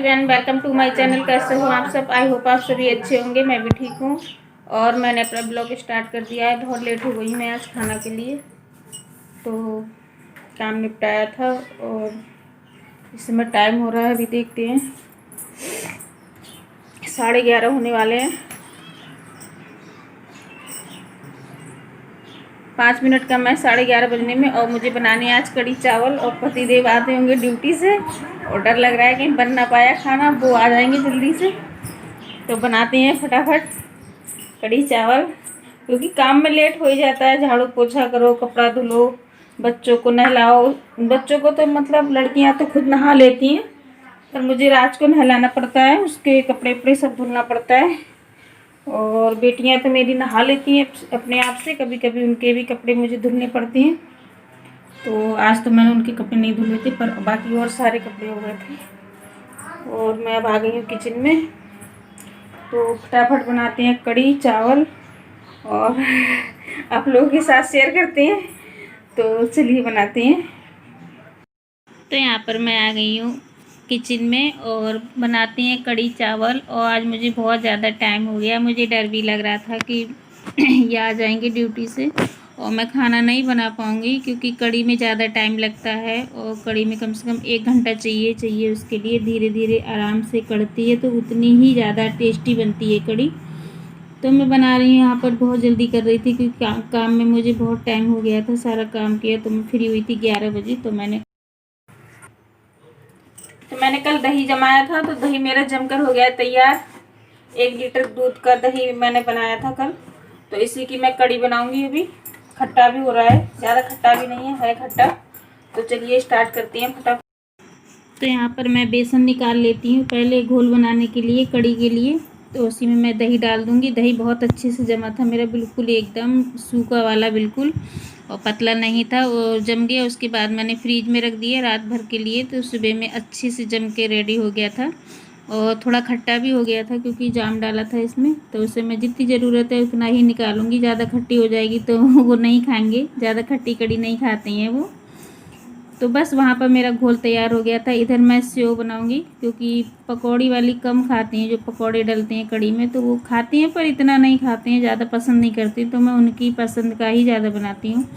Everyone, welcome to my channel. कैसे हो आप सब? आई होप आप सभी अच्छे होंगे। मैं भी ठीक हूँ और मैंने अपना ब्लॉग स्टार्ट कर दिया है। बहुत लेट हो गई मैं आज खाना के लिए, तो काम निपटाया था और इस समय टाइम हो रहा है, अभी देखते हैं 11:30 होने वाले हैं। 5 मिनट का मैं 11:30 बजने में। और मुझे बनाने आज कड़ी चावल, और पतिदेव आते होंगे ड्यूटी से और डर लग रहा है कहीं बन ना पाया खाना, वो आ जाएंगे जल्दी से, तो बनाते हैं फटाफट कड़ी चावल। क्योंकि काम में लेट हो ही जाता है, झाड़ू पोछा करो, कपड़ा धुलो, बच्चों को नहलाओ। बच्चों को तो मतलब लड़कियां तो खुद नहा लेती हैं, पर मुझे राज को नहलाना पड़ता है, उसके कपड़े वपड़े सब धुलना पड़ता है। और बेटियां तो मेरी नहा लेती हैं अपने आप से, कभी कभी उनके भी कपड़े मुझे धुलने पड़ते हैं। तो आज तो मैंने उनके कपड़े नहीं धुले थे, पर बाकी और सारे कपड़े हो गए थे। और मैं अब आ गई हूँ किचन में, तो फटाफट बनाते हैं कड़ी चावल और आप लोगों के साथ शेयर करते हैं। तो चलिए बनाते हैं। तो यहाँ पर मैं आ गई हूँ किचन में और बनाते हैं कड़ी चावल। और आज मुझे बहुत ज़्यादा टाइम हो गया, मुझे डर भी लग रहा था कि ये आ जाएंगे ड्यूटी से और मैं खाना नहीं बना पाऊँगी, क्योंकि कड़ी में ज़्यादा टाइम लगता है और कड़ी में कम से कम 1 घंटा चाहिए उसके लिए। धीरे धीरे आराम से कड़ती है तो उतनी ही ज़्यादा टेस्टी बनती है कड़ी। तो मैं बना रही हूँ यहाँ पर, बहुत जल्दी कर रही थी क्योंकि काम में मुझे बहुत टाइम हो गया था। सारा काम किया तो मैं फ्री हुई थी 11 बजे। तो मैंने कल दही जमाया था, तो दही मेरा जमकर हो गया तैयार। 1 लीटर दूध का दही मैंने बनाया था कल, तो इसी की मैं कड़ी बनाऊंगी अभी। खट्टा भी हो रहा है, ज़्यादा खट्टा भी नहीं है खट्टा। तो चलिए स्टार्ट करते हैं फटाफट। तो यहाँ पर मैं बेसन निकाल लेती हूँ पहले घोल बनाने के लिए, कड़ी के लिए। तो उसी में मैं दही डाल दूँगी। दही बहुत अच्छे से जमा था मेरा, बिल्कुल एकदम सूखा वाला, बिल्कुल और पतला नहीं था। वो जम गया, उसके बाद मैंने फ्रीज में रख दिया रात भर के लिए, तो सुबह में अच्छे से जम के रेडी हो गया था। और थोड़ा खट्टा भी हो गया था क्योंकि जाम डाला था इसमें। तो उसे मैं जितनी ज़रूरत है उतना ही निकालूंगी, ज़्यादा खट्टी हो जाएगी तो वो नहीं खाएंगे, ज़्यादा खट्टी कड़ी नहीं खाते हैं वो। तो बस वहाँ पर मेरा घोल तैयार हो गया था। इधर मैं सेव बनाऊंगी, क्योंकि पकौड़ी वाली कम खाते हैं, जो पकौड़े डलते हैं कड़ी में तो वो खाते हैं पर इतना नहीं खाते हैं, ज़्यादा पसंद नहीं करते, तो मैं उनकी पसंद का ही ज़्यादा बनाती हूँ।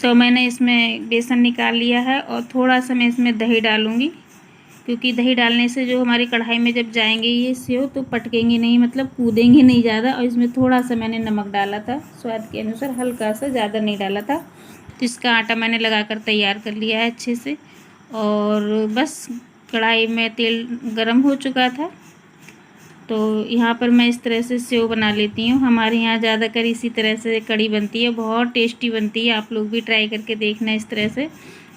तो मैंने इसमें बेसन निकाल लिया है और थोड़ा सा मैं इसमें दही डालूँगी, क्योंकि दही डालने से जो हमारी कढ़ाई में जब जाएंगे ये सेव तो पटकेंगे नहीं, मतलब कूदेंगे नहीं ज़्यादा। और इसमें थोड़ा सा मैंने नमक डाला था स्वाद के अनुसार, हल्का सा, ज़्यादा नहीं डाला था। तो इसका आटा मैंने लगाकर तैयार कर लिया है अच्छे से। और बस कढ़ाई में तेल गरम हो चुका था, तो यहाँ पर मैं इस तरह से सेव बना लेती हूँ। हमारे यहाँ ज़्यादातर इसी तरह से कड़ी बनती है, बहुत टेस्टी बनती है। आप लोग भी ट्राई करके देखना इस तरह से।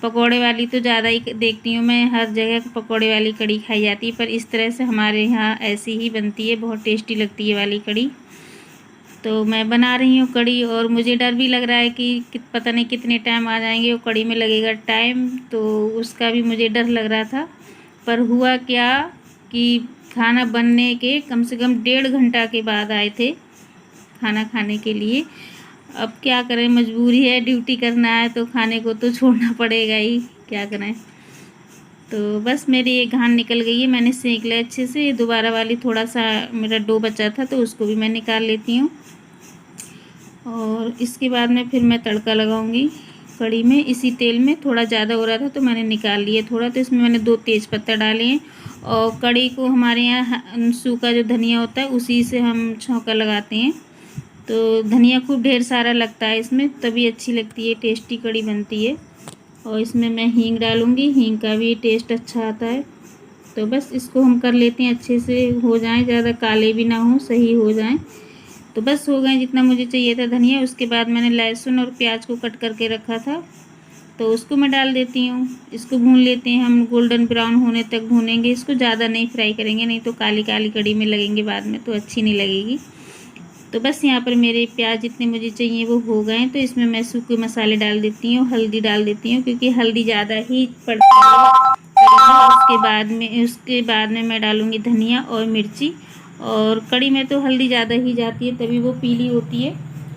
पकोड़े वाली तो ज़्यादा ही देखती हूँ मैं, हर जगह पकोड़े वाली कड़ी खाई जाती है, पर इस तरह से हमारे यहाँ ऐसी ही बनती है, बहुत टेस्टी लगती है वाली कड़ी। तो मैं बना रही हूँ कड़ी और मुझे डर भी लग रहा है कि पता नहीं कितने टाइम आ जाएंगे, वो कड़ी में लगेगा टाइम, तो उसका भी मुझे डर लग रहा था। पर हुआ क्या कि खाना बनने के कम से कम 1.5 घंटा के बाद आए थे खाना खाने के लिए। अब क्या करें, मजबूरी है, ड्यूटी करना है तो खाने को तो छोड़ना पड़ेगा ही, क्या करें। तो बस मेरी एक घान निकल गई है, मैंने सेंक लिया अच्छे से। दोबारा वाली थोड़ा सा मेरा डो बचा था तो उसको भी मैं निकाल लेती हूँ। और इसके बाद में फिर मैं तड़का लगाऊंगी कड़ी में। इसी तेल में थोड़ा ज़्यादा हो रहा था तो मैंने निकाल लिया थोड़ा, तो इसमें मैंने 2 तेज़पत्ता डाले हैं। और कड़ी को हमारे यहाँ सूखा जो धनिया होता है उसी से हम छौंका लगाते हैं, तो धनिया खूब ढेर सारा लगता है इसमें, तभी अच्छी लगती है, टेस्टी कड़ी बनती है। और इसमें मैं हींग डालूँगी, हींग का भी टेस्ट अच्छा आता है। तो बस इसको हम कर लेते हैं अच्छे से, हो जाएं, ज़्यादा काले भी ना हो, सही हो जाएं। तो बस हो गए जितना मुझे चाहिए था धनिया। उसके बाद मैंने लहसुन और प्याज को कट करके रखा था, तो उसको मैं डाल देती हूँ। इसको भून लेते हैं हम, गोल्डन ब्राउन होने तक भूनेंगे इसको, ज़्यादा नहीं फ्राई करेंगे, नहीं तो काली काली कड़ी में लगेंगे बाद में तो अच्छी नहीं लगेगी। तो बस यहाँ पर मेरे प्याज जितने मुझे चाहिए वो हो गए, तो इसमें मैं सूखे मसाले डाल देती हूँ, हल्दी डाल देती हूँ, क्योंकि हल्दी ज़्यादा ही पड़ती है। उसके बाद में मैं डालूँगी धनिया और मिर्ची। और कड़ी में तो हल्दी ज़्यादा ही जाती है, तभी वो पीली होती है।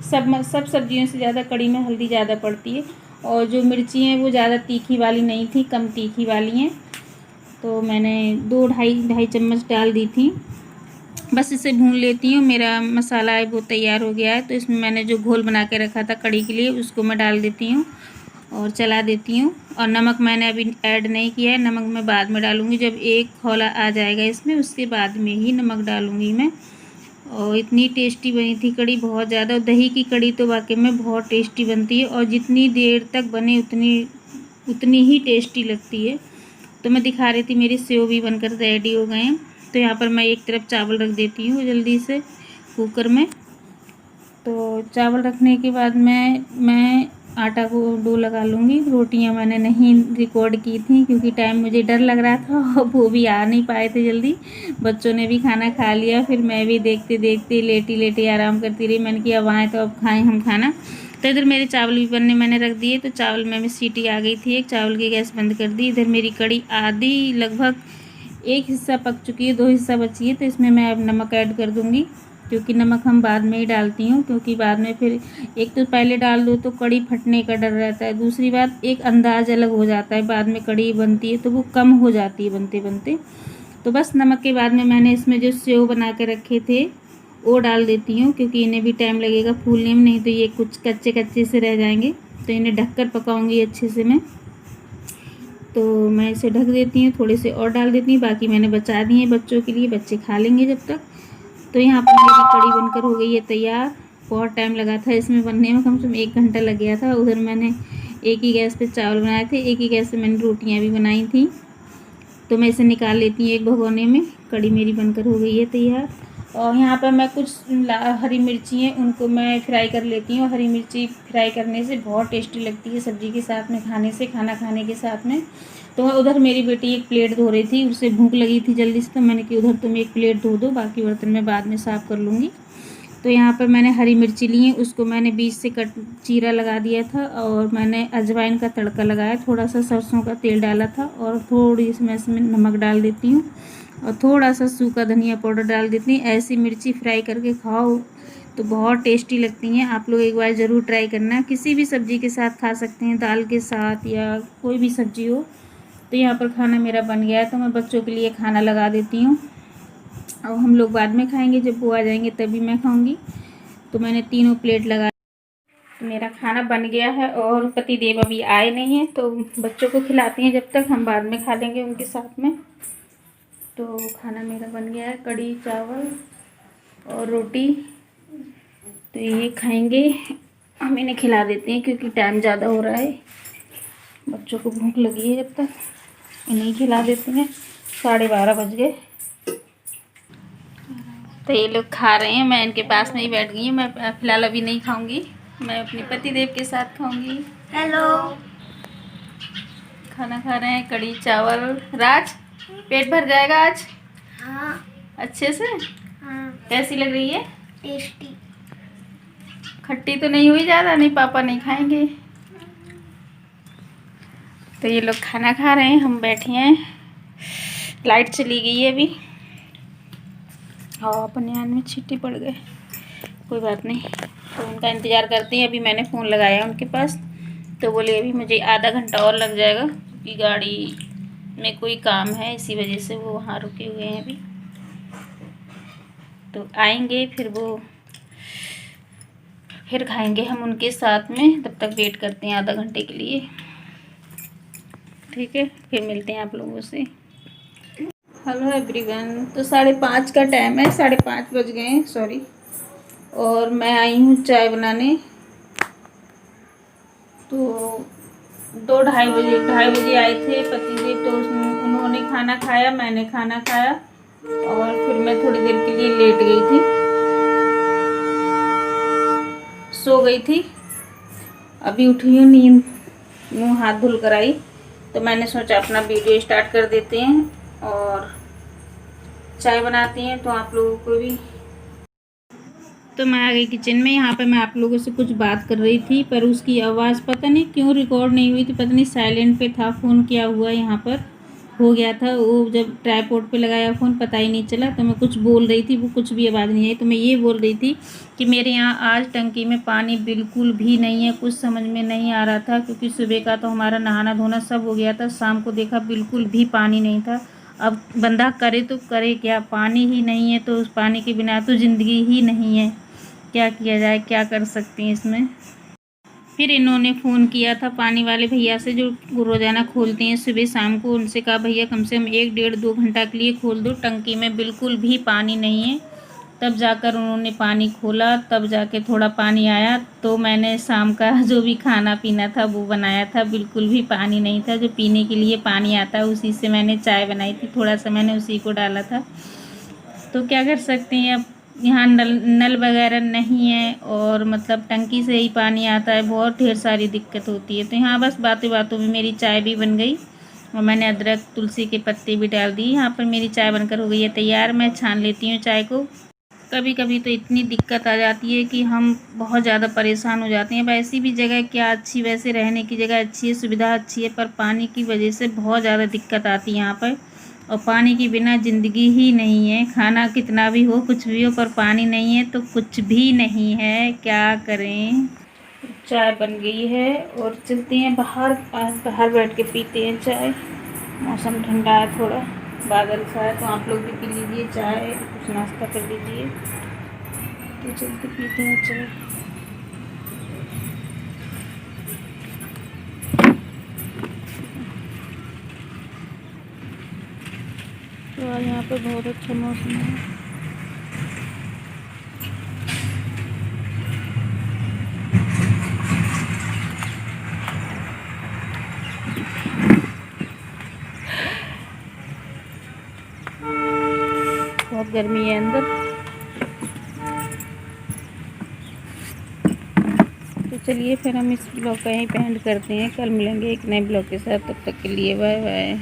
सब सब्जियों से ज़्यादा कड़ी में हल्दी ज़्यादा पड़ती है। और जो मिर्ची हैं वो ज़्यादा तीखी वाली नहीं थी, कम तीखी वाली हैं। तो मैंने 2 ढाई चम्मच डाल दी थी। बस इसे भून लेती हूँ। मेरा मसाला है वो तैयार हो गया है। तो इसमें मैंने जो घोल बना के रखा था कड़ी के लिए उसको मैं डाल देती हूँ और चला देती हूँ। और नमक मैंने अभी ऐड नहीं किया है, नमक मैं बाद में डालूँगी। जब एक खौला आ जाएगा इसमें उसके बाद में ही नमक डालूँगी मैं। और इतनी टेस्टी बनी थी कड़ी, बहुत ज़्यादा। दही की कड़ी तो वाकई में बहुत टेस्टी बनती है और जितनी देर तक बने उतनी ही टेस्टी लगती है। तो मैं दिखा रही थी मेरी सेव भी बनकर रेडी हो गए हैं। तो यहाँ पर मैं एक तरफ चावल रख देती हूँ जल्दी से कुकर में। तो चावल रखने के बाद मैं आटा को डो लगा लूँगी। रोटियाँ मैंने नहीं रिकॉर्ड की थी क्योंकि टाइम मुझे डर लग रहा था और वो भी आ नहीं पाए थे जल्दी। बच्चों ने भी खाना खा लिया, फिर मैं भी देखते देखते लेटी आराम करती रही। मैंने किया वहाँ तो अब खाएँ हम खाना। तो इधर मेरे चावल भी बनने मैंने रख दिए। तो चावल में सीटी आ गई थी एक, चावल की गैस बंद कर दी। इधर मेरी कड़ी आधी लगभग एक हिस्सा पक चुकी है, 2 हिस्सा बची है। तो इसमें मैं अब नमक ऐड कर दूँगी क्योंकि नमक हम बाद में ही डालती हूँ, क्योंकि बाद में फिर एक तो पहले डाल दो तो कड़ी फटने का डर रहता है, दूसरी बात एक अंदाज अलग हो जाता है, बाद में कड़ी बनती है तो वो कम हो जाती है बनते बनते। तो बस नमक के बाद में मैंने इसमें जो सेव बना के रखे थे वो डाल देती हूँ क्योंकि इन्हें भी टाइम लगेगा फूलने में, नहीं तो ये कुछ कच्चे कच्चे से रह जाएंगे। तो इन्हें ढककर पकाऊंगी अच्छे से मैं। तो मैं इसे ढक देती हूँ, थोड़े से और डाल देती हूँ, बाकी मैंने बचा दिए बच्चों के लिए, बच्चे खा लेंगे जब तक। तो यहाँ पर मेरी कड़ी बनकर हो गई है तैयार। बहुत टाइम लगा था इसमें बनने में, कम से कम 1 घंटा लग गया था। उधर मैंने एक ही गैस पे चावल बनाए थे, एक ही गैस पे मैंने रोटियाँ भी बनाई थी। तो मैं इसे निकाल लेती हूँ एक भगोने में। कड़ी मेरी बनकर हो गई है तैयार। और यहाँ पर मैं कुछ हरी मिर्ची हैं उनको मैं फ्राई कर लेती हूँ। हरी मिर्ची फ्राई करने से बहुत टेस्टी लगती है सब्ज़ी के साथ में खाने से, खाना खाने के साथ में। तो उधर मेरी बेटी एक प्लेट धो रही थी, उसे भूख लगी थी जल्दी से, तो मैंने कि उधर तुम एक प्लेट धो दो, बाकी बर्तन में बाद में साफ़ कर लूँगी। तो यहाँ पर मैंने हरी मिर्ची ली है, उसको मैंने बीच से चीरा लगा दिया था और मैंने अजवाइन का तड़का लगाया, थोड़ा सा सरसों का तेल डाला था और थोड़ी सी मैं इसमें नमक डाल देती हूँ और थोड़ा सा सूखा धनिया पाउडर डाल देती हूँ। ऐसी मिर्ची फ्राई करके खाओ तो बहुत टेस्टी लगती हैं। आप लोग एक बार ज़रूर ट्राई करना, किसी भी सब्ज़ी के साथ खा सकते हैं, दाल के साथ या कोई भी सब्ज़ी हो। तो यहाँ पर खाना मेरा बन गया है, तो मैं बच्चों के लिए खाना लगा देती हूँ और हम लोग बाद में खाएंगे, जब वो आ जाएंगे तभी मैं खाऊंगी। तो मैंने तीनों प्लेट लगा, तो मेरा खाना बन गया है और पति देव अभी आए नहीं हैं, तो बच्चों को खिलाते हैं जब तक, हम बाद में खा लेंगे उनके साथ में। तो खाना मेरा बन गया है, कड़ी चावल और रोटी। तो ये खाएंगे, हम इन्हें खिला देते हैं क्योंकि टाइम ज़्यादा हो रहा है, बच्चों को भूख लगी है। जब तक इन्हें खिला देते हैं, 12:30 बज गए। तो ये लोग खा रहे हैं, मैं इनके पास में ही बैठ गई हूँ। मैं फिलहाल अभी नहीं खाऊंगी, मैं अपने पति देव के साथ खाऊंगी। हेलो, खाना खा रहे हैं कड़ी चावल। राज, पेट भर जाएगा आज? हाँ अच्छे से? हाँ, कैसी लग रही है? टेस्टी। खट्टी तो नहीं हुई ज़्यादा? नहीं, पापा नहीं खाएंगे। तो ये लोग खाना खा रहे हैं, हम बैठे हैं। लाइट चली गई है अभी और अपने यान में छींटे पड़ गए, कोई बात नहीं। तो उनका इंतज़ार करते हैं। अभी मैंने फ़ोन लगाया उनके पास, तो बोले अभी मुझे आधा घंटा और लग जाएगा क्योंकि गाड़ी में कोई काम है, इसी वजह से वो वहाँ रुके हुए हैं अभी। तो आएंगे फिर वो, फिर खाएंगे हम उनके साथ में। तब तक वेट करते हैं आधा घंटे के लिए, ठीक है? फिर मिलते हैं आप लोगों से। हेलो एवरीवन, तो 5:30 का टाइम है, 5:30 बज गए हैं, सॉरी। और मैं आई हूँ चाय बनाने। तो 2-2:30 बजे आए थे पतिदेव, तो उन्होंने खाना खाया, मैंने खाना खाया और फिर मैं थोड़ी देर के लिए लेट गई थी, सो गई थी। अभी उठी हूँ, नींद मुँह हाथ धुल कर आई, तो मैंने सोचा अपना वीडियो स्टार्ट कर देते हैं और चाय बनाते हैं तो आप लोगों को भी। तो मैं आ गई किचन में। यहाँ पे मैं आप लोगों से कुछ बात कर रही थी, पर उसकी आवाज़ पता नहीं क्यों रिकॉर्ड नहीं हुई थी, पता नहीं साइलेंट पे था फ़ोन, क्या हुआ यहाँ पर हो गया था वो, जब ट्राइपॉड पे लगाया फ़ोन पता ही नहीं चला। तो मैं कुछ बोल रही थी, वो कुछ भी आवाज़ नहीं आई। तो मैं ये बोल रही थी कि मेरे यहाँ आज टंकी में पानी बिल्कुल भी नहीं है, कुछ समझ में नहीं आ रहा था क्योंकि सुबह का तो हमारा नहाना धोना सब हो गया था, शाम को देखा बिल्कुल भी पानी नहीं था। अब बंदा करे तो करे क्या, पानी ही नहीं है तो उस पानी के बिना तो ज़िंदगी ही नहीं है। क्या किया जाए, क्या कर सकते हैं इसमें। फिर इन्होंने फ़ोन किया था पानी वाले भैया से, जो रोज़ाना खोलते हैं सुबह शाम को। उनसे कहा भैया कम से कम 1 डेढ़ 2 घंटा के लिए खोल दो, टंकी में बिल्कुल भी पानी नहीं है। तब जाकर उन्होंने पानी खोला, तब जाके थोड़ा पानी आया। तो मैंने शाम का जो भी खाना पीना था वो बनाया था। बिल्कुल भी पानी नहीं था। जो पीने के लिए पानी आता है उसी से मैंने चाय बनाई थी, थोड़ा सा मैंने उसी को डाला था। तो क्या कर सकते हैं, अब यहाँ नल वगैरह नहीं है और मतलब टंकी से ही पानी आता है, बहुत ढेर सारी दिक्कत होती है। तो यहाँ बस बातों बातों में मेरी चाय भी बन गई और मैंने अदरक तुलसी के पत्ते भी डाल दिए। यहाँ पर मेरी चाय बनकर हो गई है तैयार। मैं छान लेती हूँ चाय को। कभी कभी तो इतनी दिक्कत आ जाती है कि हम बहुत ज़्यादा परेशान हो जाते हैं। वैसी भी जगह क्या अच्छी, वैसे रहने की जगह अच्छी है, सुविधा अच्छी है, पर पानी की वजह से बहुत ज़्यादा दिक्कत आती है यहाँ पर। और पानी के बिना ज़िंदगी ही नहीं है। खाना कितना भी हो, कुछ भी हो, पर पानी नहीं है तो कुछ भी नहीं है। क्या करें। चाय बन गई है और चलते हैं बाहर। आज बाहर बैठ के पीते हैं चाय। मौसम ठंडा है, थोड़ा बादल सा है, तो आप लोग भी पी लीजिए चाय, कुछ नाश्ता कर लीजिए। तो चलते पीते हैं चाय। तो आज यहाँ पे बहुत अच्छा मौसम है। बहुत गर्मी है अंदर। तो चलिए फिर हम इस ब्लॉग का यहीं पे एंड करते हैं। कल मिलेंगे एक नए ब्लॉग के साथ। तब तक के लिए बाय बाय।